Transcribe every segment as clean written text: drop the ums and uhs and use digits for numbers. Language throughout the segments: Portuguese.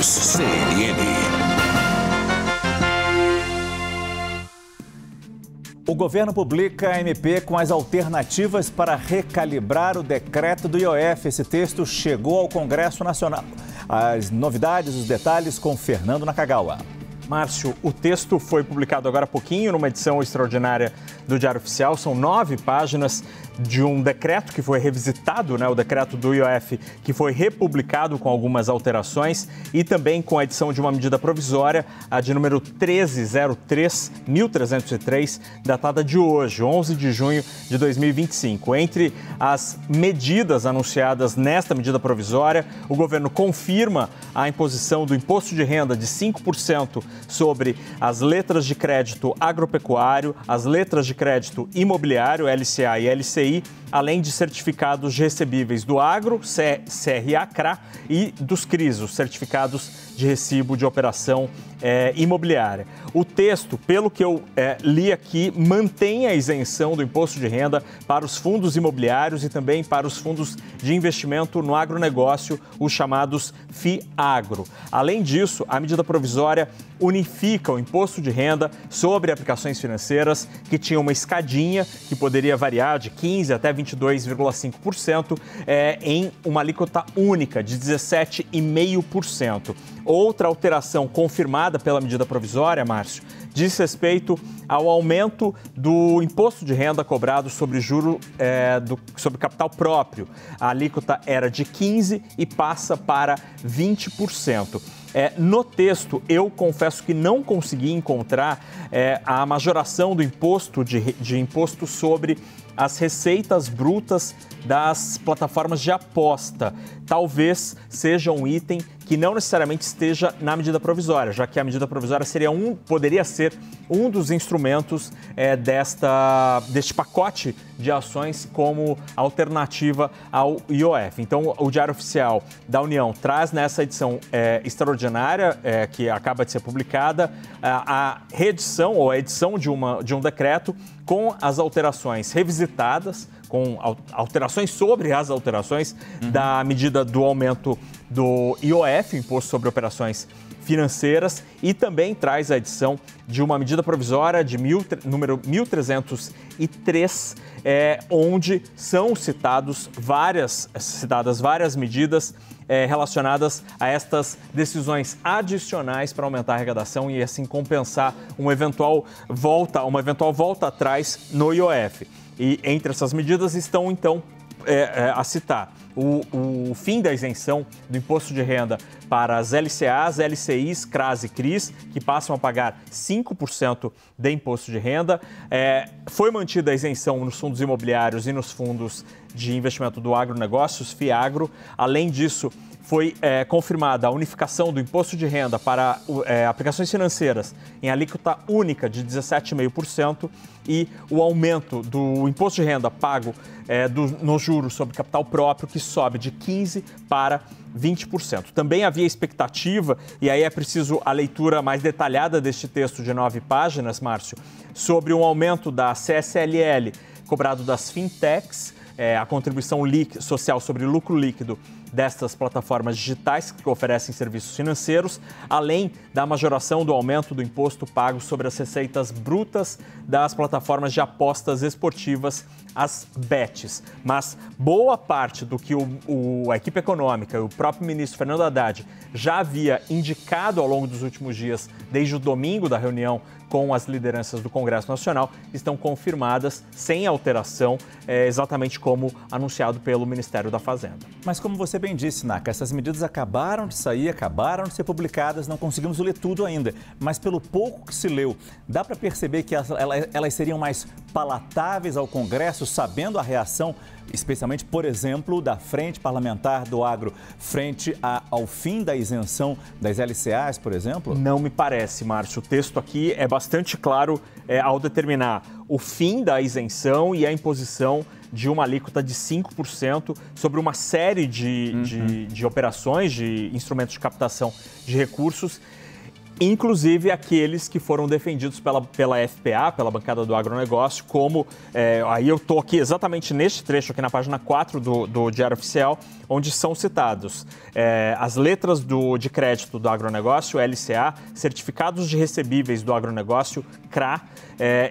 News CNN. O governo publica a MP com as alternativas para recalibrar o decreto do IOF. Esse texto chegou ao Congresso Nacional. As novidades, os detalhes com Fernando Nakagawa. Márcio, o texto foi publicado agora há pouquinho numa edição extraordinária do Diário Oficial. São 9 páginas de um decreto que foi revisitado, o decreto do IOF, que foi republicado com algumas alterações e também com a edição de uma medida provisória, a de número 1303, datada de hoje, 11 de junho de 2025. Entre as medidas anunciadas nesta medida provisória, o governo confirma a imposição do imposto de renda de 5% sobre as letras de crédito agropecuário, as letras de crédito imobiliário, LCA e LCI, além de certificados recebíveis do agro, CRA-CRA, e dos CRIs, os certificados de recibo de operação imobiliária. O texto, pelo que eu li aqui, mantém a isenção do imposto de renda para os fundos imobiliários e também para os fundos de investimento no agronegócio, os chamados FIAGRO. Além disso, a medida provisória unifica o imposto de renda sobre aplicações financeiras, que tinha uma escadinha que poderia variar de 15% até 22,5%, em uma alíquota única de 17,5%. Outra alteração confirmada pela medida provisória, Márcio, diz respeito ao aumento do imposto de renda cobrado sobre sobre capital próprio. A alíquota era de 15% e passa para 20%. No texto, eu confesso que não consegui encontrar a majoração do imposto de imposto sobre as receitas brutas das plataformas de aposta. Talvez seja um item que não necessariamente esteja na medida provisória, já que a medida provisória poderia ser um dos instrumentos deste pacote de ações como alternativa ao IOF. Então, o Diário Oficial da União traz nessa edição extraordinária, que acaba de ser publicada, a reedição ou a edição de um decreto com as alterações revisitadas, com alterações sobre as alterações da medida do aumento do IOF, Imposto sobre Operações Financeiras, e também traz a edição de uma medida provisória de número 1303, onde são citadas várias medidas relacionadas a estas decisões adicionais para aumentar a arrecadação e assim compensar uma eventual volta atrás no IOF. E entre essas medidas estão, então, a citar o fim da isenção do imposto de renda para as LCAs, LCIs, CRAs e CRIs, que passam a pagar 5% de imposto de renda. Foi mantida a isenção nos fundos imobiliários e nos fundos de investimento do agronegócio, os FIAGRO. Além disso, foi confirmada a unificação do imposto de renda para aplicações financeiras em alíquota única de 17,5% e o aumento do imposto de renda pago nos juros sobre capital próprio, que sobe de 15% para 20%. Também havia expectativa, e aí é preciso a leitura mais detalhada deste texto de 9 páginas, Márcio, sobre um aumento da CSLL cobrado das fintechs, a contribuição social sobre lucro líquido destas plataformas digitais que oferecem serviços financeiros, além da majoração do aumento do imposto pago sobre as receitas brutas das plataformas de apostas esportivas, as bets. Mas boa parte do que a equipe econômica e o próprio ministro Fernando Haddad já havia indicado ao longo dos últimos dias, desde o domingo da reunião com as lideranças do Congresso Nacional, estão confirmadas sem alteração, exatamente como anunciado pelo Ministério da Fazenda. Mas como você bem disse, Naka, essas medidas acabaram de sair, acabaram de ser publicadas, não conseguimos ler tudo ainda. Mas pelo pouco que se leu, dá para perceber que elas seriam mais palatáveis ao Congresso, sabendo a reação, especialmente, por exemplo, da Frente Parlamentar do Agro, frente ao fim da isenção das LCAs, por exemplo? Não me parece, Márcio. O texto aqui é bastante claro ao determinar o fim da isenção e a imposição de uma alíquota de 5% sobre uma série de operações, de instrumentos de captação de recursos. inclusive aqueles que foram defendidos pela FPA, pela bancada do agronegócio, como, aí eu estou aqui exatamente neste trecho, aqui na página 4 do Diário Oficial, onde são citados as letras de crédito do agronegócio, LCA, certificados de recebíveis do agronegócio, CRA,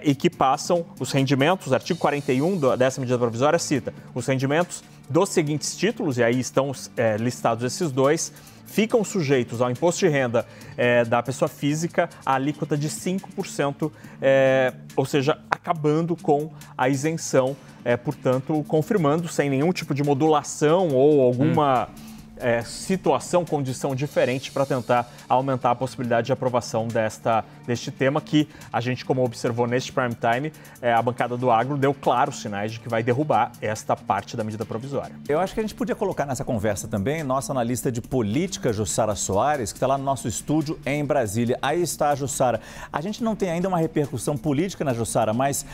e que passam os rendimentos, artigo 41 dessa medida provisória cita, os rendimentos dos seguintes títulos, e aí estão listados esses dois, ficam sujeitos ao imposto de renda da pessoa física a alíquota de 5%, ou seja, acabando com a isenção, portanto, confirmando sem nenhum tipo de modulação ou alguma situação, condição diferente para tentar aumentar a possibilidade de aprovação deste tema que a gente, como observou neste prime time, a bancada do agro deu claros sinais de que vai derrubar esta parte da medida provisória. Eu acho que a gente podia colocar nessa conversa também nossa analista de política, Jussara Soares, que está lá no nosso estúdio em Brasília. Aí está a Jussara. A gente não tem ainda uma repercussão política na Jussara, mas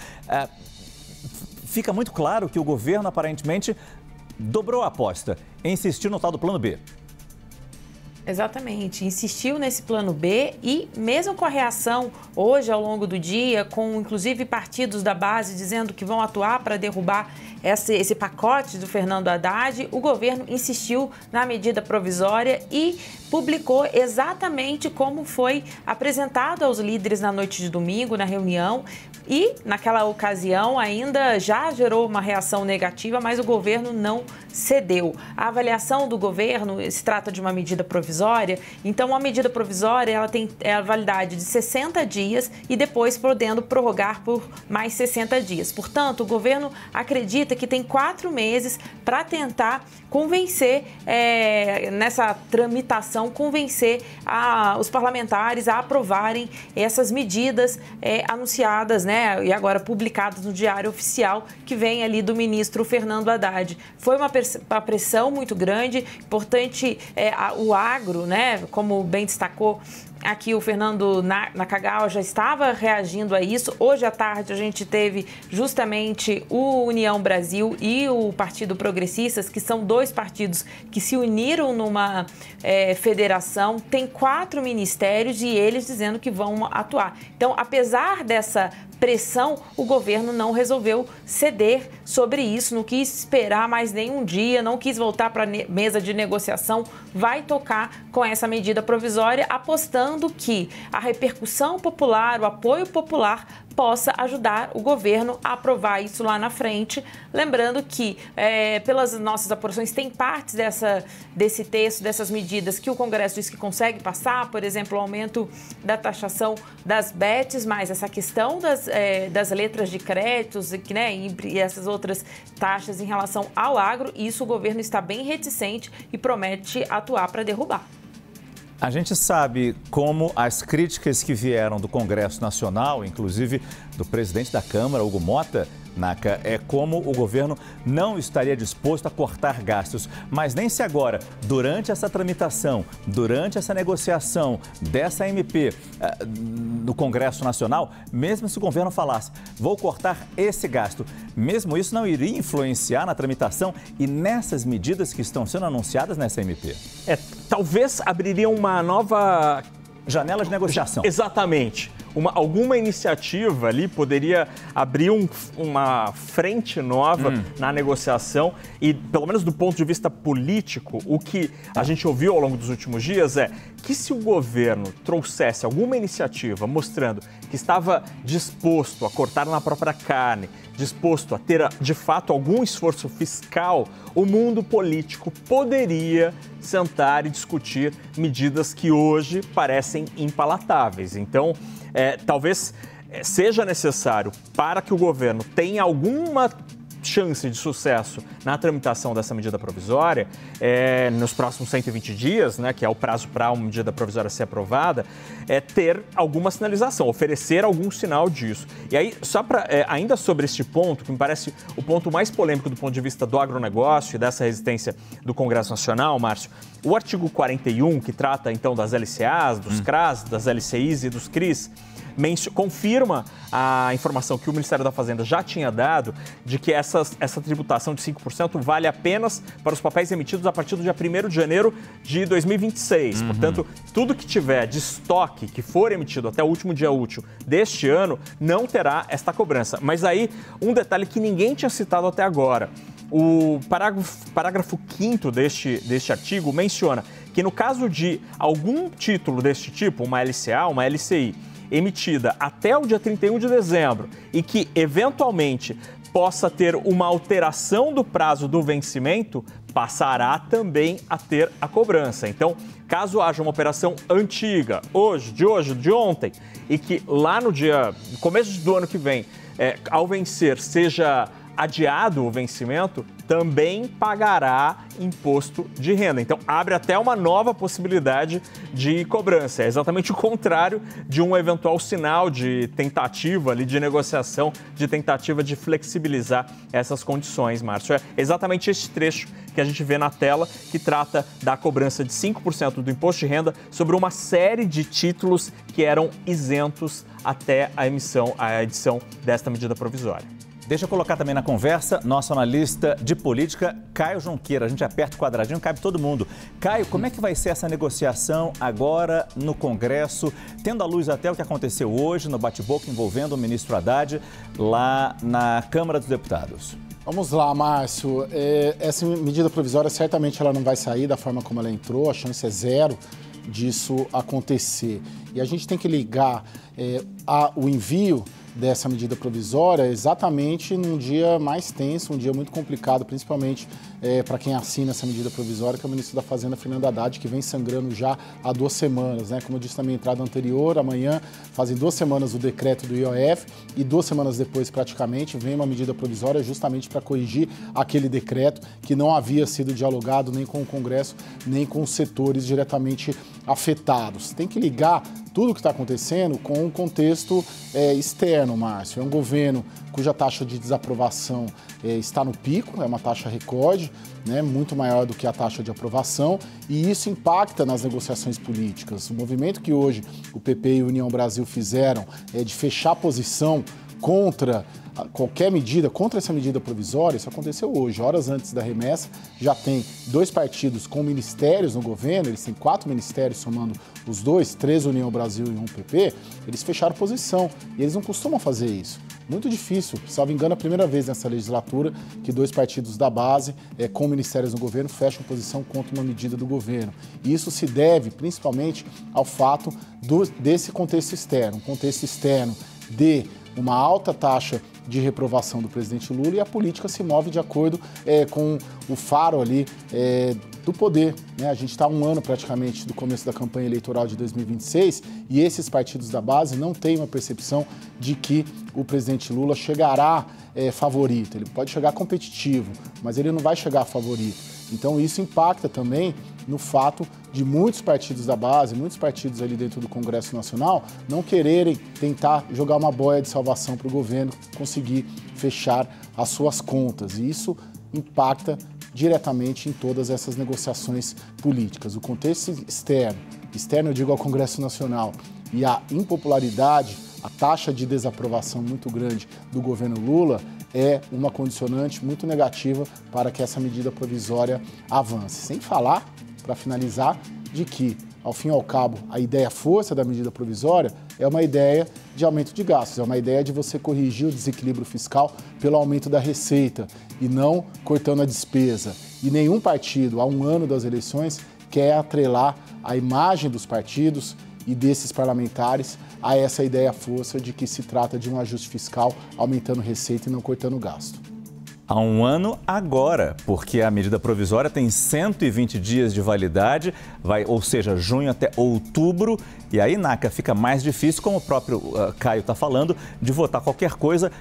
fica muito claro que o governo aparentemente dobrou a aposta, insistiu no tal do plano B. Exatamente, insistiu nesse plano B e mesmo com a reação hoje ao longo do dia, com inclusive partidos da base dizendo que vão atuar para derrubar esse pacote do Fernando Haddad, o governo insistiu na medida provisória e publicou exatamente como foi apresentado aos líderes na noite de domingo, na reunião. E, naquela ocasião, ainda já gerou uma reação negativa, mas o governo não cedeu. A avaliação do governo, se trata de uma medida provisória, então a medida provisória ela tem a validade de 60 dias e depois podendo prorrogar por mais 60 dias. Portanto, o governo acredita que tem 4 meses para tentar convencer, nessa tramitação, convencer os parlamentares a aprovarem essas medidas anunciadas, né, e agora publicadas no Diário Oficial, que vem ali do ministro Fernando Haddad. Foi uma pressão muito grande, importante o agro, né, como bem destacou aqui o Fernando Nakagawa, já estava reagindo a isso. Hoje à tarde a gente teve justamente o União Brasil e o Partido Progressistas, que são dois partidos que se uniram numa federação. Tem 4 ministérios e eles dizendo que vão atuar. Então, apesar dessa pressão, o governo não resolveu ceder sobre isso, não quis esperar mais nenhum dia, não quis voltar para a mesa de negociação, vai tocar com essa medida provisória, apostando que a repercussão popular, o apoio popular possa ajudar o governo a aprovar isso lá na frente. Lembrando que, pelas nossas apurações, tem partes desse texto, dessas medidas que o Congresso diz que consegue passar, por exemplo, o aumento da taxação das bets, mas essa questão das letras de créditos, né, e essas outras taxas em relação ao agro, isso o governo está bem reticente e promete atuar para derrubar. A gente sabe como as críticas que vieram do Congresso Nacional, inclusive do presidente da Câmara, Hugo Mota, Naka, é como o governo não estaria disposto a cortar gastos. Mas nem se agora, durante essa tramitação, durante essa negociação dessa MP no Congresso Nacional, mesmo se o governo falasse, vou cortar esse gasto, mesmo isso não iria influenciar na tramitação e nessas medidas que estão sendo anunciadas nessa MP? Talvez abriria uma nova janela de negociação. Exatamente. Alguma iniciativa ali poderia abrir uma frente nova na negociação e, pelo menos do ponto de vista político, o que a gente ouviu ao longo dos últimos dias é que se o governo trouxesse alguma iniciativa mostrando que estava disposto a cortar na própria carne, disposto a ter, de fato, algum esforço fiscal, o mundo político poderia sentar e discutir medidas que hoje parecem impalatáveis. Então, talvez seja necessário, para que o governo tenha alguma chance de sucesso na tramitação dessa medida provisória, nos próximos 120 dias, né, que é o prazo para uma medida provisória ser aprovada, ter alguma sinalização, oferecer algum sinal disso. E aí, só para, ainda sobre este ponto, que me parece o ponto mais polêmico do ponto de vista do agronegócio e dessa resistência do Congresso Nacional, Márcio, o artigo 41, que trata então das LCAs, dos CRAs, das LCIs e dos CRIs, confirma a informação que o Ministério da Fazenda já tinha dado de que essa tributação de 5% vale apenas para os papéis emitidos a partir do dia 1º de janeiro de 2026. Portanto, tudo que tiver de estoque que for emitido até o último dia útil deste ano não terá esta cobrança. Mas aí, um detalhe que ninguém tinha citado até agora. O parágrafo 5º deste artigo menciona que no caso de algum título deste tipo, uma LCA, uma LCI, emitida até o dia 31 de dezembro e que, eventualmente, possa ter uma alteração do prazo do vencimento, passará também a ter a cobrança. Então, caso haja uma operação antiga, de ontem, e que lá no começo do ano que vem, ao vencer, seja adiado o vencimento, também pagará imposto de renda. Então, abre até uma nova possibilidade de cobrança. É exatamente o contrário de um eventual sinal de tentativa ali, de negociação, de tentativa de flexibilizar essas condições, Márcio. É exatamente este trecho que a gente vê na tela, que trata da cobrança de 5% do imposto de renda sobre uma série de títulos que eram isentos até a edição desta medida provisória. Deixa eu colocar também na conversa nosso analista de política, Caio Junqueira. A gente aperta o quadradinho, cabe todo mundo. Caio, como é que vai ser essa negociação agora no Congresso, tendo à luz até o que aconteceu hoje no bate-boca envolvendo o ministro Haddad lá na Câmara dos Deputados? Vamos lá, Márcio. Essa medida provisória certamente ela não vai sair da forma como ela entrou, a chance é zero disso acontecer. E a gente tem que ligar o envio dessa medida provisória exatamente num dia mais tenso, um dia muito complicado, principalmente para quem assina essa medida provisória, que é o ministro da Fazenda, Fernando Haddad, que vem sangrando já há 2 semanas, né? Como eu disse na minha entrada anterior, amanhã fazem 2 semanas o decreto do IOF e 2 semanas depois, praticamente, vem uma medida provisória justamente para corrigir aquele decreto que não havia sido dialogado nem com o Congresso, nem com os setores diretamente afetados. Tem que ligar tudo o que está acontecendo com o contexto externo, Márcio. É um governo cuja taxa de desaprovação está no pico, é uma taxa recorde, né, muito maior do que a taxa de aprovação, e isso impacta nas negociações políticas. O movimento que hoje o PP e a União Brasil fizeram de fechar posição contra qualquer medida, contra essa medida provisória, isso aconteceu hoje, horas antes da remessa. Já tem 2 partidos com ministérios no governo, eles têm 4 ministérios somando os 2, 3 União Brasil e 1 PP, eles fecharam posição e eles não costumam fazer isso. Muito difícil, salvo engano, a primeira vez nessa legislatura que 2 partidos da base com ministérios no governo fecham posição contra uma medida do governo. E isso se deve principalmente ao fato desse contexto externo, um contexto externo de uma alta taxa de reprovação do presidente Lula, e a política se move de acordo com o faro ali do poder, né? A gente está 1 ano praticamente do começo da campanha eleitoral de 2026 e esses partidos da base não têm uma percepção de que o presidente Lula chegará favorito. Ele pode chegar competitivo, mas ele não vai chegar favorito. Então isso impacta também no fato de muitos partidos da base, muitos partidos ali dentro do Congresso Nacional não quererem tentar jogar uma boia de salvação para o governo conseguir fechar as suas contas. E isso impacta diretamente em todas essas negociações políticas. O contexto externo eu digo ao Congresso Nacional, e a impopularidade, a taxa de desaprovação muito grande do governo Lula é uma condicionante muito negativa para que essa medida provisória avance. Sem falar, para finalizar, de que, ao fim e ao cabo, a ideia força da medida provisória é uma ideia de aumento de gastos, é uma ideia de você corrigir o desequilíbrio fiscal pelo aumento da receita e não cortando a despesa. E nenhum partido, há 1 ano das eleições, quer atrelar a imagem dos partidos e desses parlamentares a essa ideia força de que se trata de um ajuste fiscal aumentando receita e não cortando gasto. Há 1 ano agora, porque a medida provisória tem 120 dias de validade, ou seja, junho até outubro, e aí, Naca, fica mais difícil, como o próprio Caio está falando, de votar qualquer coisa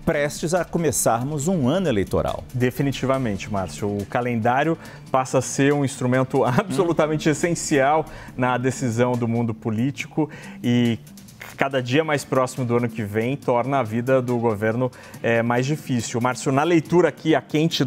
prestes a começarmos um ano eleitoral. Definitivamente, Márcio. O calendário passa a ser um instrumento absolutamente essencial na decisão do mundo político e cada dia mais próximo do ano que vem torna a vida do governo mais difícil. Márcio, na leitura aqui, a quente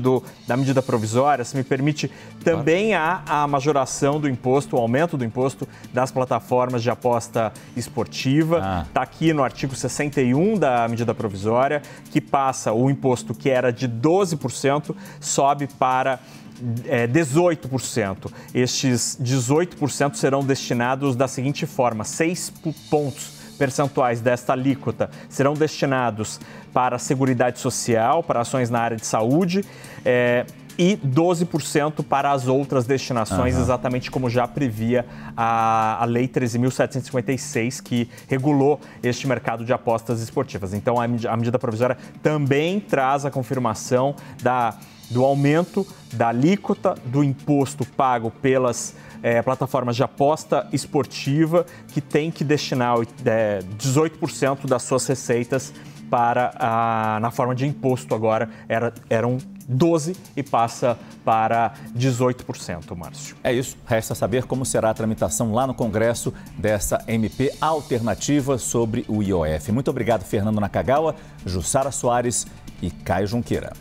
da medida provisória, se me permite, também há a majoração do imposto, o aumento do imposto das plataformas de aposta esportiva. Está aqui no artigo 61 da medida provisória, que passa o imposto que era de 12%, sobe para 18%. Estes 18% serão destinados da seguinte forma: 6 pontos percentuais desta alíquota serão destinados para a Seguridade Social, para ações na área de saúde, e 12% para as outras destinações, exatamente como já previa a Lei 13.756, que regulou este mercado de apostas esportivas. Então, a medida provisória também traz a confirmação do aumento da alíquota do imposto pago pelas plataformas de aposta esportiva, que tem que destinar 18% das suas receitas na forma de imposto agora. Eram 12% e passa para 18%, Márcio. É isso. Resta saber como será a tramitação lá no Congresso dessa MP alternativa sobre o IOF. Muito obrigado, Fernando Nakagawa, Jussara Soares e Caio Junqueira.